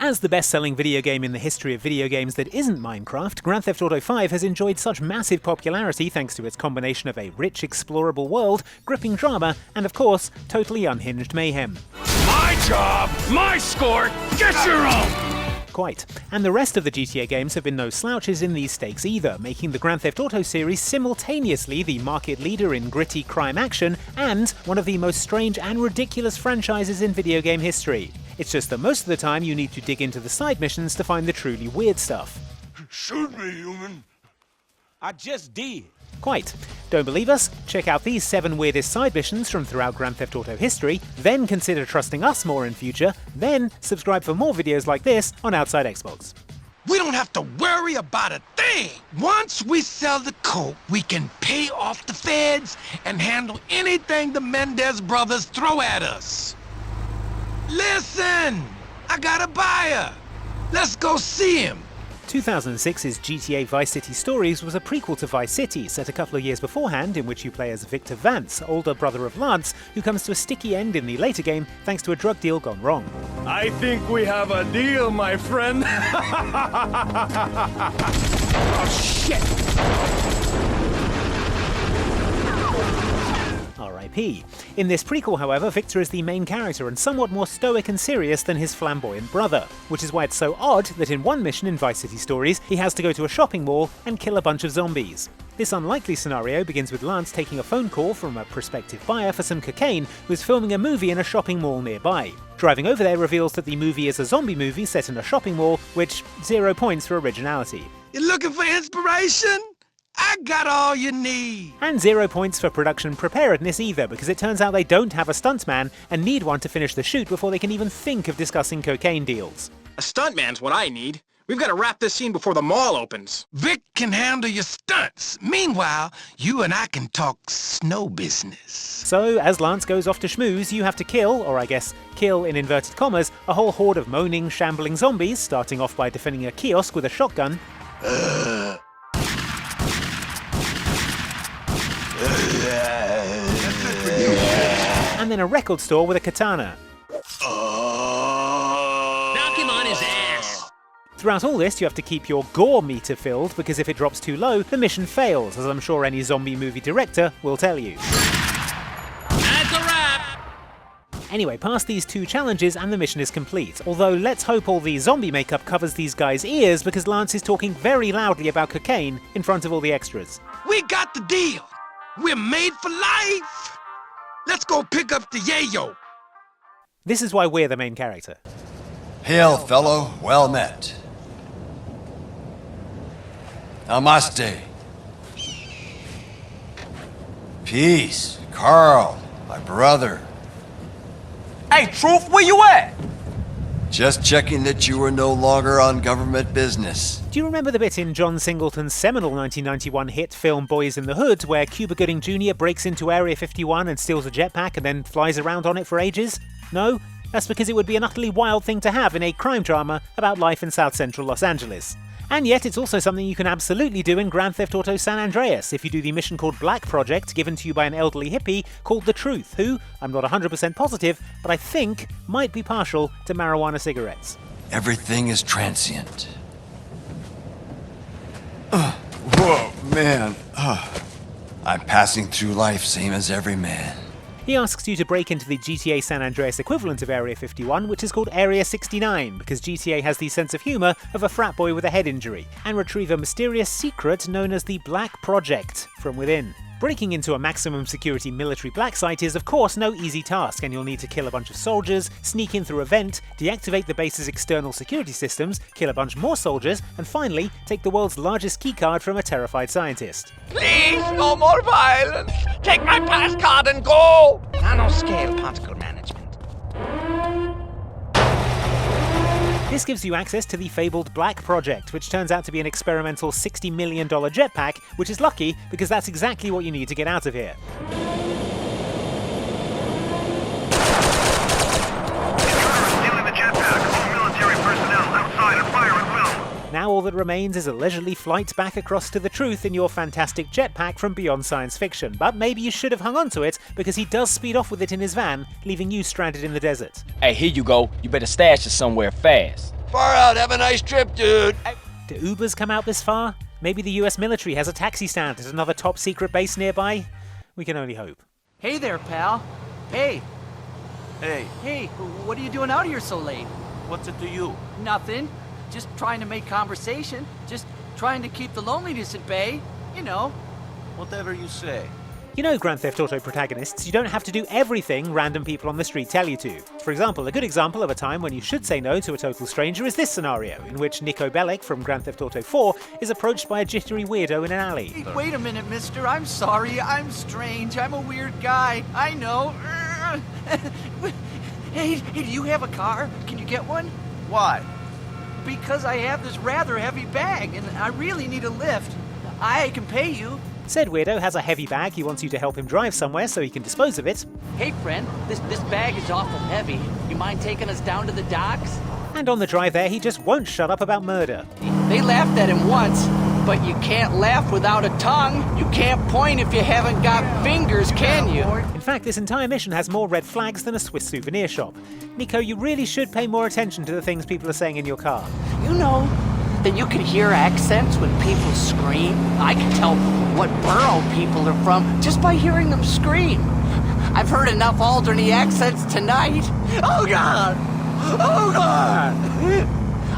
As the best-selling video game in the history of video games that isn't Minecraft, Grand Theft Auto V has enjoyed such massive popularity thanks to its combination of a rich, explorable world, gripping drama, and of course, totally unhinged mayhem. My job, my score, get your own! Quite. And the rest of the GTA games have been no slouches in these stakes either, making the Grand Theft Auto series simultaneously the market leader in gritty crime action and one of the most strange and ridiculous franchises in video game history. It's just that most of the time you need to dig into the side missions to find the truly weird stuff. Shoot me, human. I just did. Quite. Don't believe us? Check out these 7 weirdest side missions from throughout Grand Theft Auto history, then consider trusting us more in future, then subscribe for more videos like this on Outside Xbox. We don't have to worry about a thing. Once we sell the coke, we can pay off the feds and handle anything the Mendez brothers throw at us. Listen, I got a buyer. Let's go see him. 2006's GTA Vice City Stories was a prequel to Vice City, set a couple of years beforehand, in which you play as Victor Vance, older brother of Lance, who comes to a sticky end in the later game thanks to a drug deal gone wrong. I think we have a deal, my friend. Oh, shit! R.I.P. In this prequel, however, Victor is the main character and somewhat more stoic and serious than his flamboyant brother, which is why it's so odd that in one mission in Vice City Stories, he has to go to a shopping mall and kill a bunch of zombies. This unlikely scenario begins with Lance taking a phone call from a prospective buyer for some cocaine who's filming a movie in a shopping mall nearby. Driving over there reveals that the movie is a zombie movie set in a shopping mall, which 0 points for originality. You looking for inspiration? I got all you need. And 0 points for production preparedness either, because it turns out they don't have a stuntman and need one to finish the shoot before they can even think of discussing cocaine deals. A stuntman's what I need. We've got to wrap this scene before the mall opens. Vic can handle your stunts. Meanwhile, you and I can talk snow business. So, as Lance goes off to schmooze, you have to kill, or I guess kill in inverted commas, a whole horde of moaning, shambling zombies, starting off by defending a kiosk with a shotgun. And then a record store with a katana. Knock him on his ass! Throughout all this, you have to keep your gore meter filled, because if it drops too low, the mission fails, as I'm sure any zombie movie director will tell you. That's a wrap! Anyway, past these 2 challenges and the mission is complete, although let's hope all the zombie makeup covers these guys' ears, because Lance is talking very loudly about cocaine in front of all the extras. We got the deal. We're made for life. Let's go pick up the yayo. This is why we're the main character. Hail, fellow. Well met. Namaste. Peace. Carl, my brother. Hey, Truth, where you at? Just checking that you were no longer on government business. Do you remember the bit in John Singleton's seminal 1991 hit film Boys in the Hood, where Cuba Gooding Jr. breaks into Area 51 and steals a jetpack and then flies around on it for ages? No? That's because it would be an utterly wild thing to have in a crime drama about life in South Central Los Angeles. And yet it's also something you can absolutely do in Grand Theft Auto San Andreas if you do the mission called Black Project, given to you by an elderly hippie called The Truth, who, I'm not 100% positive, but I think might be partial to marijuana cigarettes. Everything is transient. Whoa, man. I'm passing through life same as every man. He asks you to break into the GTA San Andreas equivalent of Area 51, which is called Area 69, because GTA has the sense of humour of a frat boy with a head injury, and retrieve a mysterious secret known as the Black Project from within. Breaking into a maximum security military black site is of course no easy task, and you'll need to kill a bunch of soldiers, sneak in through a vent, deactivate the base's external security systems, kill a bunch more soldiers, and finally take the world's largest keycard from a terrified scientist. Please, no more violence. Take my pass card and go. Nanoscale particle management. This gives you access to the fabled Black Project, which turns out to be an experimental $60 million jetpack, which is lucky because that's exactly what you need to get out of here. Stealing the jetpack. All military personnel outside and fire at will. Now all that remains is a leisurely flight back across to the truth in your fantastic jetpack from beyond science fiction, but maybe you should have hung on to it, because he does speed off with it in his van, leaving you stranded in the desert. Hey, here you go. You better stash it somewhere fast. Far out. Have a nice trip, dude. Do Ubers come out this far? Maybe the US military has a taxi stand at another top secret base nearby? We can only hope. Hey there, pal. Hey. Hey, Hey, what are you doing out here so late? what's it to you? Nothing. Just trying to make conversation. Just trying to keep the loneliness at bay. You know. Whatever you say. You know, Grand Theft Auto protagonists, you don't have to do everything random people on the street tell you to. For example, a good example of a time when you should say no to a total stranger is this scenario, in which Nico Bellic from Grand Theft Auto 4 is approached by a jittery weirdo in an alley. Hey, wait a minute, mister. I'm sorry. I'm strange. I'm a weird guy. I know. Hey, do you have a car? Can you get one? Why? Because I have this rather heavy bag, and I really need a lift. I can pay you. Said weirdo has a heavy bag he wants you to help him drive somewhere so he can dispose of it. Hey, friend, this bag is awful heavy. You mind taking us down to the docks? And on the drive there, he just won't shut up about murder. They laughed at him once, but you can't laugh without a tongue. You can't point if you haven't got fingers, can you? In fact, this entire mission has more red flags than a Swiss souvenir shop. Nico, you really should pay more attention to the things people are saying in your car. You know that you can hear accents when people scream. I can tell what borough people are from just by hearing them scream. I've heard enough Alderney accents tonight. Oh, God! Oh, God!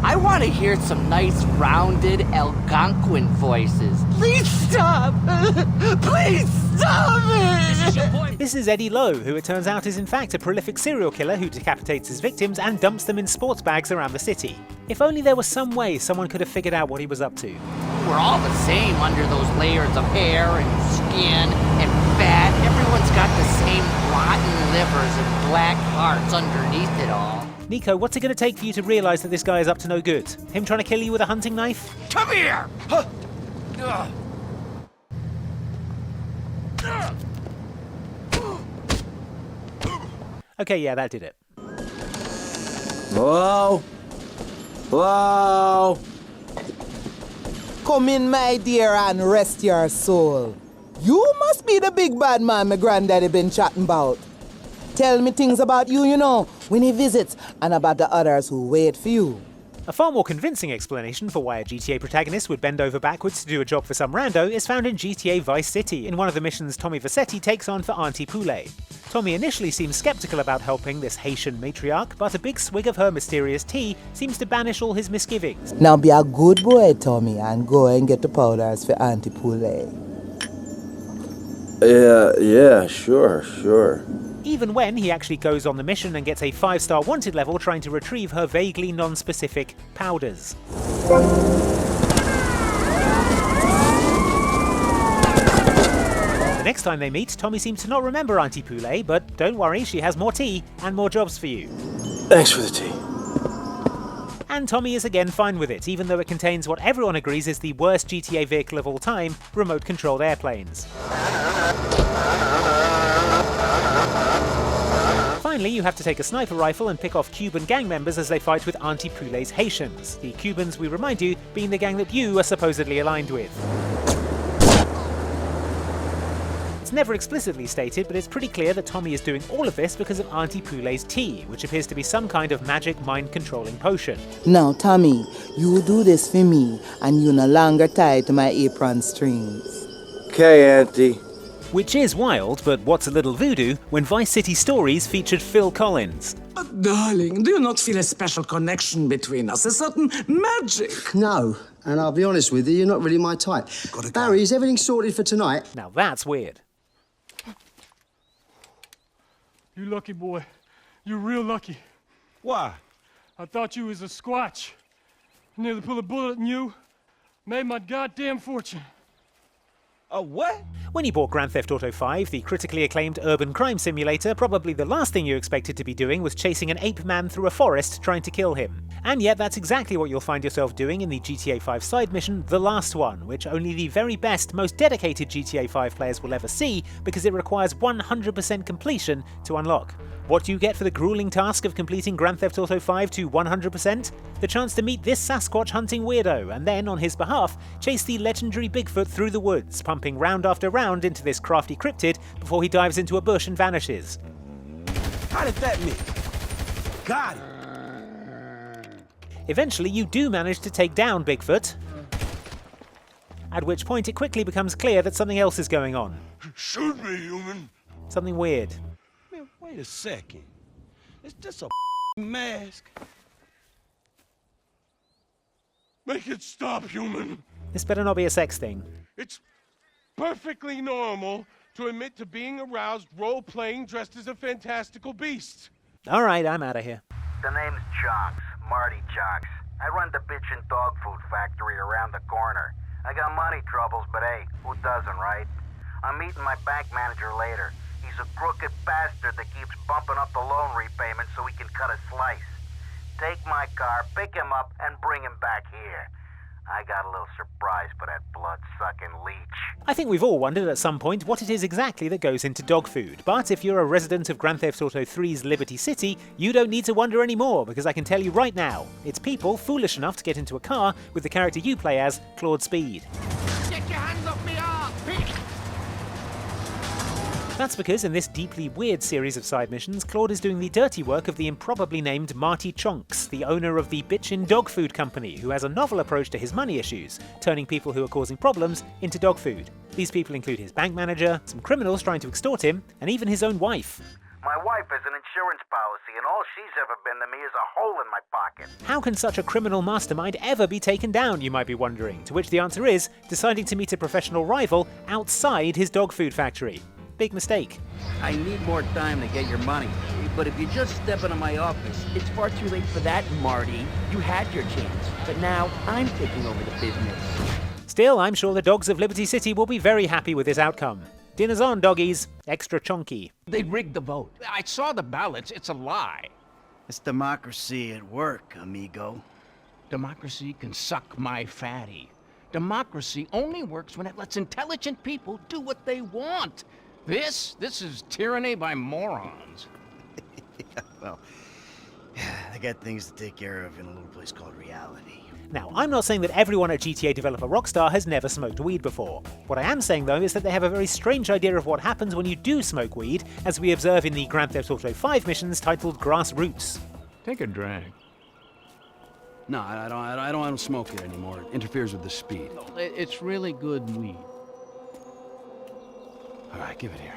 I want to hear some nice, rounded Algonquin voices. Please stop! Please stop it! This is Eddie Lowe, who it turns out is in fact a prolific serial killer who decapitates his victims and dumps them in sports bags around the city. If only there was some way someone could have figured out what he was up to. We're all the same under those layers of hair and skin and fat. Everyone's got the same rotten livers and black hearts underneath it all. Nico, what's it going to take for you to realise that this guy is up to no good? Him trying to kill you with a hunting knife? Come here! Okay, yeah, that did it. Hello? Hello? Come in, my dear, and rest your soul. You must be the big bad man my granddaddy been chatting about. Tell me things about you, you know, when he visits, and about the others who wait for you. A far more convincing explanation for why a GTA protagonist would bend over backwards to do a job for some rando is found in GTA Vice City, in one of the missions Tommy Vercetti takes on for Auntie Poulet. Tommy initially seems skeptical about helping this Haitian matriarch, but a big swig of her mysterious tea seems to banish all his misgivings. Now be a good boy, Tommy, and go and get the powders for Auntie Poulet. Yeah, sure. Even when he actually goes on the mission and gets a 5-star wanted level trying to retrieve her vaguely non-specific powders. The next time they meet, Tommy seems to not remember Auntie Poulet, but don't worry, she has more tea and more jobs for you. Thanks for the tea. And Tommy is again fine with it, even though it contains what everyone agrees is the worst GTA vehicle of all time, remote-controlled airplanes. Finally, you have to take a sniper rifle and pick off Cuban gang members as they fight with Auntie Poulet's Haitians, the Cubans, we remind you, being the gang that you are supposedly aligned with. It's never explicitly stated, but it's pretty clear that Tommy is doing all of this because of Auntie Poulet's tea, which appears to be some kind of magic mind-controlling potion. Now, Tommy, you do this for me, and you're no longer tied to my apron strings. Okay, Auntie. Which is wild, but what's a little voodoo when Vice City Stories featured Phil Collins? Darling, do you not feel a special connection between us? A certain magic? No, and I'll be honest with you, you're not really my type. Barry, is everything sorted for tonight? Now that's weird. You lucky boy. You're real lucky. Why? I thought you was a squatch. Nearly pulled a bullet in you. Made my goddamn fortune. A what? When you bought Grand Theft Auto 5, the critically acclaimed urban crime simulator, probably the last thing you expected to be doing was chasing an ape man through a forest trying to kill him. And yet that's exactly what you'll find yourself doing in the GTA 5 side mission, The Last One, which only the very best, most dedicated GTA 5 players will ever see because it requires 100% completion to unlock. What do you get for the grueling task of completing Grand Theft Auto 5 to 100%? The chance to meet this Sasquatch hunting weirdo, and then, on his behalf, chase the legendary Bigfoot through the woods, pumping round after round into this crafty cryptid before he dives into a bush and vanishes. How did that mean? Got it. Eventually you do manage to take down Bigfoot, at which point it quickly becomes clear that something else is going on. Shoot me, human. Something weird. Man, wait a second. It's just a mask. Make it stop, human. This better not be a sex thing. It's perfectly normal to admit to being aroused role-playing dressed as a fantastical beast. Alright, I'm out of here. The name's Chonks, Marty Chonks. I run the bitchin' dog food factory around the corner. I got money troubles, but hey, who doesn't, right? I'm meeting my bank manager later. He's a crooked bastard that keeps bumping up the loan repayment so he can cut a slice. Take my car, pick him up, and bring him back here. I got a little surprise for that blood-sucking leech. I think we've all wondered at some point what it is exactly that goes into dog food, but if you're a resident of Grand Theft Auto 3's Liberty City, you don't need to wonder anymore, because I can tell you right now, it's people foolish enough to get into a car with the character you play as, Claude Speed. Get your hands off me, That's because in this deeply weird series of side missions, Claude is doing the dirty work of the improbably named Marty Chonks, the owner of the bitchin' dog food company, who has a novel approach to his money issues, turning people who are causing problems into dog food. These people include his bank manager, some criminals trying to extort him, and even his own wife. My wife has an insurance policy, and all she's ever been to me is a hole in my pocket. How can such a criminal mastermind ever be taken down, you might be wondering, to which the answer is deciding to meet a professional rival outside his dog food factory. Big mistake. I need more time to get your money, but if you just step into my office... It's far too late for that, Marty. You had your chance, but now I'm taking over the business. Still, I'm sure the dogs of Liberty City will be very happy with this outcome. Dinner's on, doggies. Extra chonky. They rigged the vote. I saw the ballots. It's a lie. It's democracy at work, amigo. Democracy can suck my fatty. Democracy only works when it lets intelligent people do what they want. This is tyranny by morons. Well, I got things to take care of in a little place called reality. Now, I'm not saying that everyone at GTA developer Rockstar has never smoked weed before. What I am saying, though, is that they have a very strange idea of what happens when you do smoke weed, as we observe in the Grand Theft Auto 5 missions titled Grassroots. Take a drag. No, I don't smoke it anymore. It interferes with the speed. It's really good weed. All right, give it here.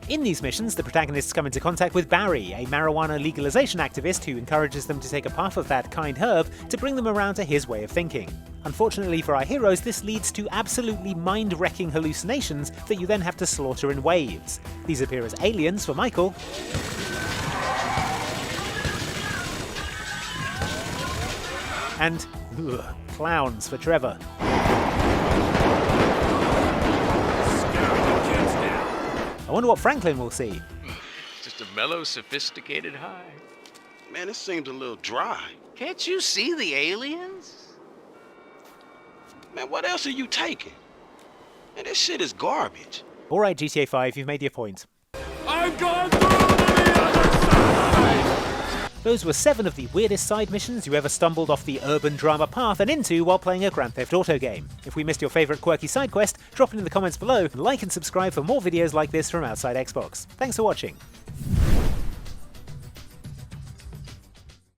In these missions, the protagonists come into contact with Barry, a marijuana legalization activist who encourages them to take a puff of that kind herb to bring them around to his way of thinking. Unfortunately for our heroes, this leads to absolutely mind-wrecking hallucinations that you then have to slaughter in waves. These appear as aliens for Michael, and clowns for Trevor. I wonder what Franklin will see. Just a mellow, sophisticated high. Man, this seems a little dry. Can't you see the aliens? Man, what else are you taking? Man, this shit is garbage. Alright, GTA 5, you've made your point. I've gone through to the other side! Those were 7 of the weirdest side missions you ever stumbled off the urban drama path and into while playing a Grand Theft Auto game. If we missed your favourite quirky side quest, drop it in the comments below, and like and subscribe for more videos like this from Outside Xbox. Thanks for watching.